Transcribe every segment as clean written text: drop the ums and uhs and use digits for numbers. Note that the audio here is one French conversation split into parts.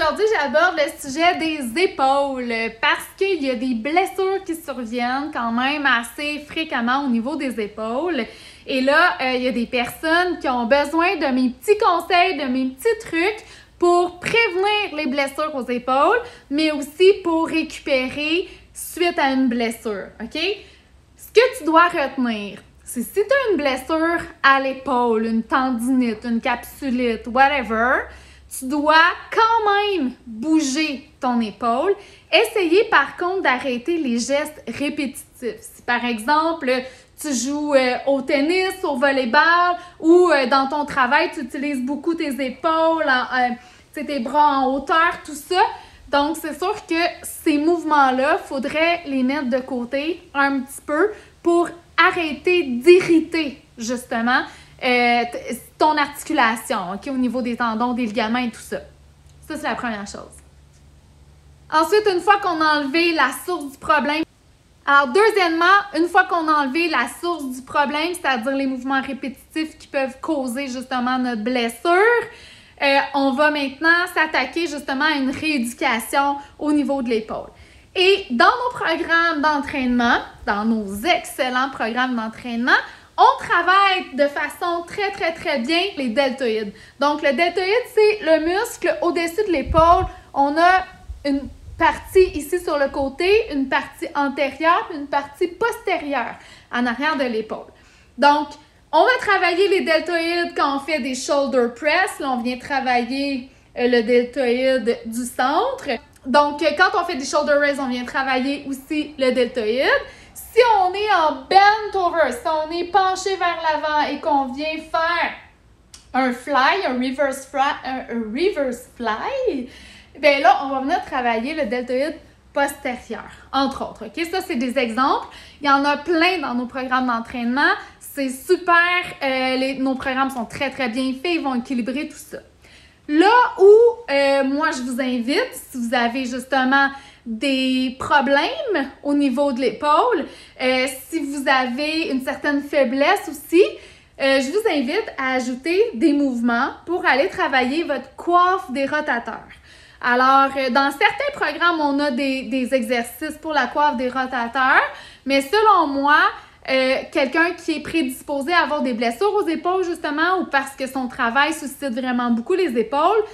Aujourd'hui, j'aborde le sujet des épaules parce qu'il y a des blessures qui surviennent quand même assez fréquemment au niveau des épaules. Et là, il y a des personnes qui ont besoin de mes petits conseils, de mes petits trucs pour prévenir les blessures aux épaules, mais aussi pour récupérer suite à une blessure, OK? Ce que tu dois retenir, c'est si tu as une blessure à l'épaule, une tendinite, une capsulite, whatever, tu dois quand même bouger ton épaule. Essayez par contre d'arrêter les gestes répétitifs. Si par exemple, tu joues au tennis, au volleyball ou dans ton travail, tu utilises beaucoup tes épaules, tes bras en hauteur, tout ça. Donc, c'est sûr que ces mouvements-là, il faudrait les mettre de côté un petit peu pour arrêter d'irriter justement ton articulation, OK, au niveau des tendons, des ligaments et tout ça. Ça, c'est la première chose. Ensuite, une fois qu'on a enlevé la source du problème, alors deuxièmement, une fois qu'on a enlevé la source du problème, c'est-à-dire les mouvements répétitifs qui peuvent causer justement notre blessure, on va maintenant s'attaquer justement à une rééducation au niveau de l'épaule. Et dans nos programmes d'entraînement, dans nos excellents programmes d'entraînement, on travaille de façon très bien les deltoïdes. Donc, le deltoïde, c'est le muscle au-dessus de l'épaule. On a une partie ici sur le côté, une partie antérieure, puis une partie postérieure en arrière de l'épaule. Donc, on va travailler les deltoïdes quand on fait des shoulder press. Là, on vient travailler le deltoïde du centre. Donc, quand on fait des shoulder raises, on vient travailler aussi le deltoïde. Si on est en bent over, si on est penché vers l'avant et qu'on vient faire un fly, un reverse fly, bien là, on va venir travailler le deltoïde postérieur, entre autres. OK? Ça, c'est des exemples. Il y en a plein dans nos programmes d'entraînement. C'est super. Nos programmes sont très bien faits. Ils vont équilibrer tout ça. Là où moi, je vous invite, si vous avez justement des problèmes au niveau de l'épaule, si vous avez une certaine faiblesse aussi, je vous invite à ajouter des mouvements pour aller travailler votre coiffe des rotateurs. Alors, dans certains programmes, on a des exercices pour la coiffe des rotateurs, mais selon moi, quelqu'un qui est prédisposé à avoir des blessures aux épaules, justement, ou parce que son travail suscite vraiment beaucoup les épaules,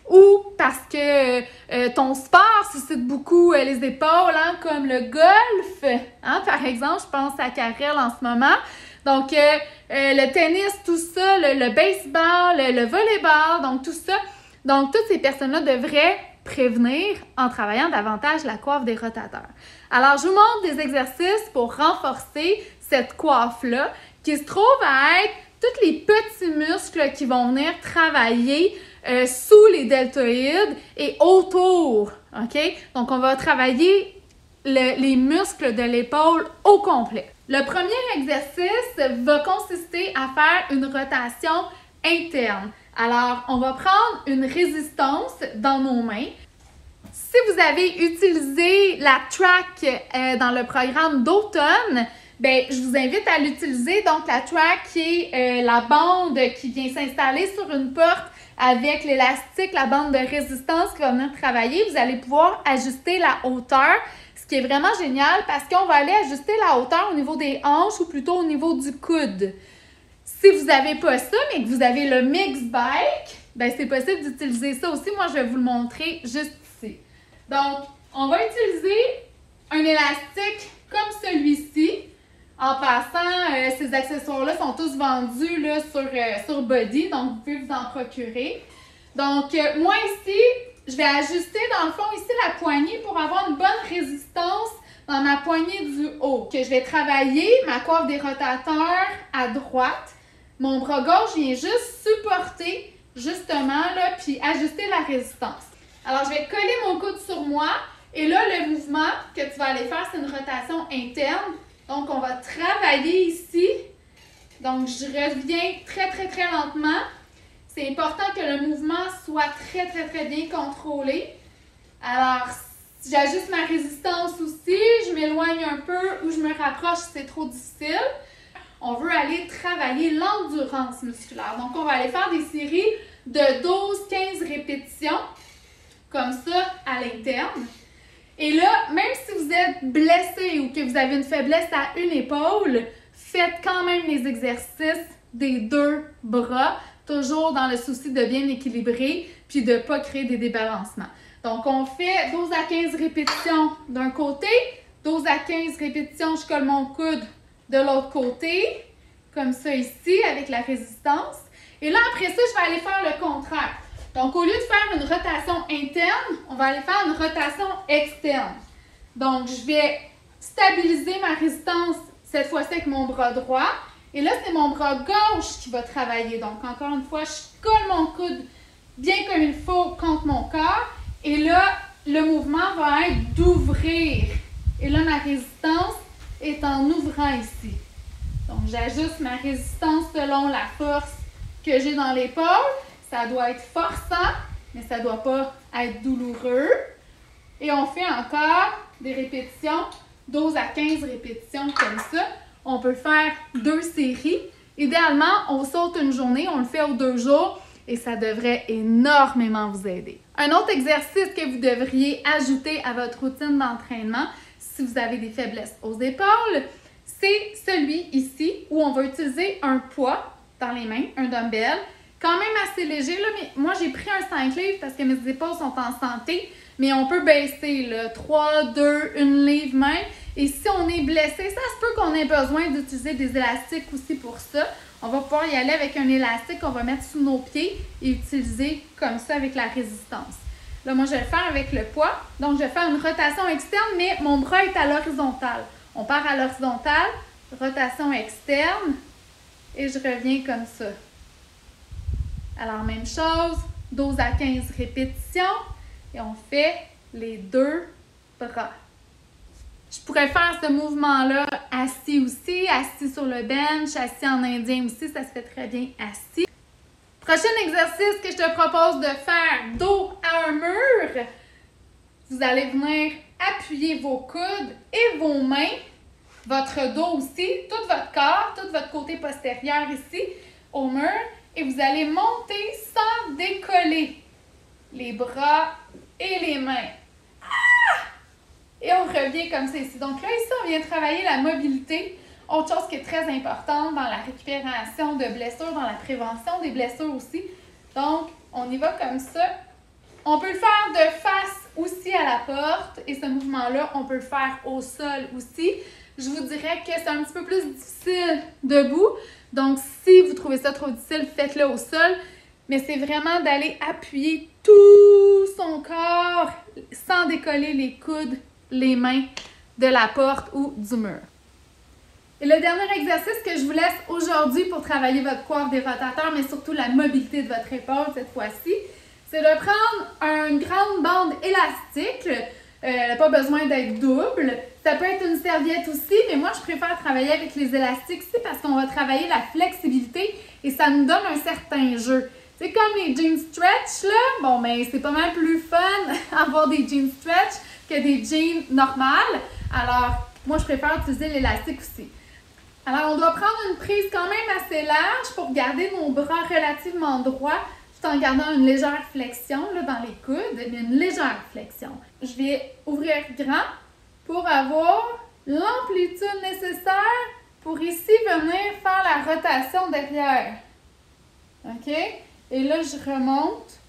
ou parce que ton sport suscite beaucoup les épaules, hein, comme le golf, hein, par exemple, je pense à Karel en ce moment. Donc, le tennis, tout ça, le baseball, le volleyball, donc tout ça. Donc, toutes ces personnes-là devraient prévenir en travaillant davantage la coiffe des rotateurs. Alors, je vous montre des exercices pour renforcer cette coiffe-là qui se trouve à être tous les petits muscles qui vont venir travailler sous les deltoïdes et autour, OK? Donc, on va travailler les muscles de l'épaule au complet. Le premier exercice va consister à faire une rotation interne. Alors, on va prendre une résistance dans nos mains. Si vous avez utilisé la track dans le programme d'automne, bien, je vous invite à l'utiliser. Donc, la track qui est la bande qui vient s'installer sur une porte avec l'élastique, la bande de résistance qui va venir travailler. Vous allez pouvoir ajuster la hauteur, ce qui est vraiment génial parce qu'on va aller ajuster la hauteur au niveau des hanches ou plutôt au niveau du coude. Si vous n'avez pas ça, mais que vous avez le mix bike, bien, c'est possible d'utiliser ça aussi. Moi, je vais vous le montrer juste ici. Donc, on va utiliser un élastique comme celui-ci. En passant, ces accessoires-là sont tous vendus là, sur Body, donc vous pouvez vous en procurer. Donc, moi ici, je vais ajuster dans le fond ici la poignée pour avoir une bonne résistance dans ma poignée du haut. Que je vais travailler ma coiffe des rotateurs à droite. Mon bras gauche vient juste supporter justement là, puis ajuster la résistance. Alors, je vais coller mon coude sur moi et là, le mouvement que tu vas aller faire, c'est une rotation interne. Donc, on va travailler ici. Donc, je reviens très lentement. C'est important que le mouvement soit très bien contrôlé. Alors, j'ajuste ma résistance aussi. Je m'éloigne un peu ou je me rapproche si c'est trop difficile. On veut aller travailler l'endurance musculaire. Donc, on va aller faire des séries de 12-15 répétitions. Comme côté ou que vous avez une faiblesse à une épaule, faites quand même les exercices des deux bras, toujours dans le souci de bien équilibrer puis de ne pas créer des débalancements. Donc, on fait 12 à 15 répétitions d'un côté, 12 à 15 répétitions, je colle mon coude de l'autre côté, comme ça ici, avec la résistance. Et là, après ça, je vais aller faire le contraire. Donc, au lieu de faire une rotation interne, on va aller faire une rotation externe. Donc, je vais stabiliser ma résistance, cette fois-ci avec mon bras droit. Et là, c'est mon bras gauche qui va travailler. Donc, encore une fois, je colle mon coude bien comme il faut contre mon corps. Et là, le mouvement va être d'ouvrir. Et là, ma résistance est en ouvrant ici. Donc, j'ajuste ma résistance selon la force que j'ai dans l'épaule. Ça doit être forçant, mais ça ne doit pas être douloureux. Et on fait encore des répétitions, 12 à 15 répétitions comme ça. On peut faire 2 séries. Idéalement, on saute une journée, on le fait aux 2 jours et ça devrait énormément vous aider. Un autre exercice que vous devriez ajouter à votre routine d'entraînement, si vous avez des faiblesses aux épaules, c'est celui ici où on va utiliser un poids dans les mains, un dumbbell, quand même assez léger, là, mais moi j'ai pris un 5 livres parce que mes épaules sont en santé, mais on peut baisser là, 3, 2, 1 livre même. Et si on est blessé, ça se peut qu'on ait besoin d'utiliser des élastiques aussi pour ça. On va pouvoir y aller avec un élastique qu'on va mettre sous nos pieds et utiliser comme ça avec la résistance. Là, moi je vais le faire avec le poids. Donc je vais faire une rotation externe, mais mon bras est à l'horizontale. On part à l'horizontale, rotation externe, et je reviens comme ça. Alors, même chose, 12 à 15 répétitions, et on fait les 2 bras. Je pourrais faire ce mouvement-là assis aussi, assis sur le bench, assis en indien aussi, ça se fait très bien assis. Prochain exercice que je te propose de faire dos à un mur, vous allez venir appuyer vos coudes et vos mains, votre dos aussi, tout votre corps, tout votre côté postérieur ici au mur, et vous allez monter sans décoller les bras et les mains. Et on revient comme ça ici. Donc là, ici, on vient travailler la mobilité. Autre chose qui est très importante dans la récupération de blessures, dans la prévention des blessures aussi. Donc, on y va comme ça. On peut le faire de face aussi à la porte. Et ce mouvement-là, on peut le faire au sol aussi. Je vous dirais que c'est un petit peu plus difficile debout. Donc, si vous trouvez ça trop difficile, faites-le au sol. Mais c'est vraiment d'aller appuyer tout son corps sans décoller les coudes, les mains de la porte ou du mur. Et le dernier exercice que je vous laisse aujourd'hui pour travailler votre coiffe des rotateurs, mais surtout la mobilité de votre épaule cette fois-ci, c'est de prendre une grande bande élastique. Elle n'a pas besoin d'être double. Ça peut être une serviette aussi, mais moi, je préfère travailler avec les élastiques ici parce qu'on va travailler la flexibilité et ça nous donne un certain jeu. C'est comme les jeans stretch, là. Bon, mais c'est pas mal plus fun avoir des jeans stretch que des jeans normales. Alors, moi, je préfère utiliser l'élastique aussi. Alors, on doit prendre une prise quand même assez large pour garder nos bras relativement droits, tout en gardant une légère flexion là, dans les coudes, mais une légère flexion. Je vais ouvrir grand pour avoir l'amplitude nécessaire pour ici venir faire la rotation derrière. OK? Et là, je remonte.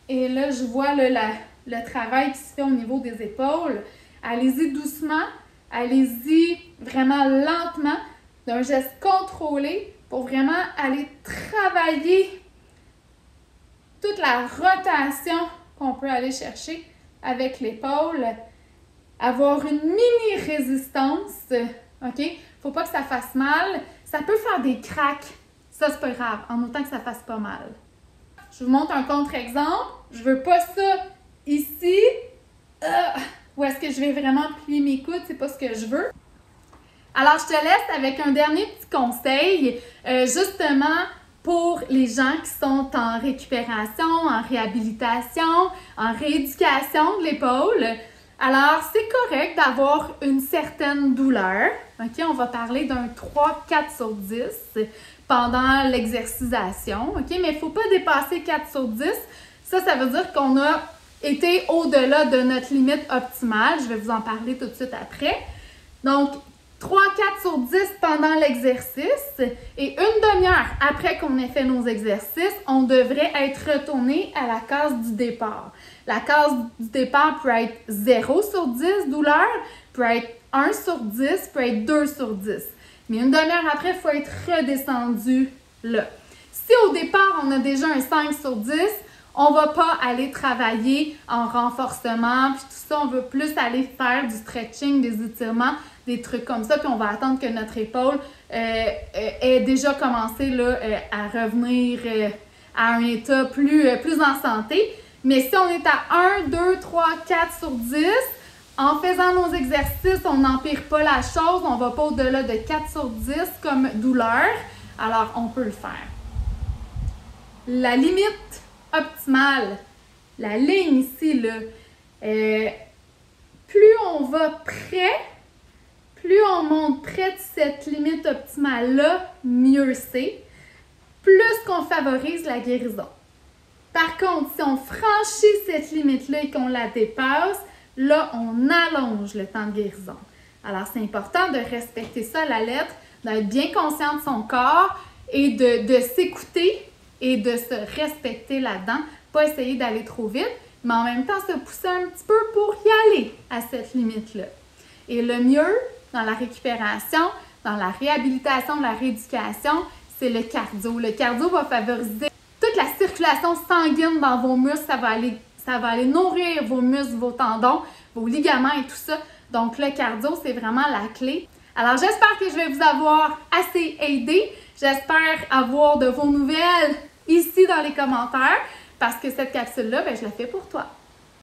Et là, je vois le travail qui se fait au niveau des épaules. Allez-y doucement. Allez-y vraiment lentement, d'un geste contrôlé pour vraiment aller travailler toute la rotation qu'on peut aller chercher avec l'épaule. Avoir une mini résistance, OK? Faut pas que ça fasse mal. Ça peut faire des cracks. Ça, c'est pas grave, en autant que ça fasse pas mal. Je vous montre un contre-exemple. Je veux pas ça ici. Où est-ce que je vais vraiment plier mes coudes? C'est pas ce que je veux. Alors, je te laisse avec un dernier petit conseil, justement pour les gens qui sont en récupération, en réhabilitation, en rééducation de l'épaule. Alors, c'est correct d'avoir une certaine douleur. OK? On va parler d'un 3-4 sur 10 pendant l'exercisation. OK? Mais il ne faut pas dépasser 4 sur 10. Ça veut dire qu'on a été au-delà de notre limite optimale. Je vais vous en parler tout de suite après. Donc, 3-4 sur 10 pendant l'exercice et une demi-heure après qu'on ait fait nos exercices, on devrait être retourné à la case du départ. La case du départ peut être 0 sur 10 douleur, peut être 1 sur 10, peut être 2 sur 10. Mais une demi-heure après, il faut être redescendu là. Si au départ, on a déjà un 5 sur 10, on ne va pas aller travailler en renforcement, puis tout ça, on veut plus aller faire du stretching, des étirements, des trucs comme ça, puis on va attendre que notre épaule ait déjà commencé là, à revenir à un état plus en santé. Mais si on est à 1, 2, 3, 4 sur 10, en faisant nos exercices, on n'empire pas la chose, on ne va pas au-delà de 4 sur 10 comme douleur, alors on peut le faire. La limite optimale, la ligne ici, là, plus on va près, plus on monte près de cette limite optimale-là, mieux c'est, plus qu'on favorise la guérison. Par contre, si on franchit cette limite-là et qu'on la dépasse, là, on allonge le temps de guérison. Alors, c'est important de respecter ça à la lettre, d'être bien conscient de son corps et de s'écouter et de se respecter là-dedans. Pas essayer d'aller trop vite, mais en même temps se pousser un petit peu pour y aller à cette limite-là. Et le mieux dans la récupération, dans la réhabilitation, la rééducation, c'est le cardio. Le cardio va favoriser toute la circulation sanguine dans vos muscles. Ça va aller nourrir vos muscles, vos tendons, vos ligaments et tout ça. Donc, le cardio, c'est vraiment la clé. Alors, j'espère que je vais vous avoir assez aidé. J'espère avoir de vos nouvelles ici dans les commentaires parce que cette capsule-là, je la fais pour toi.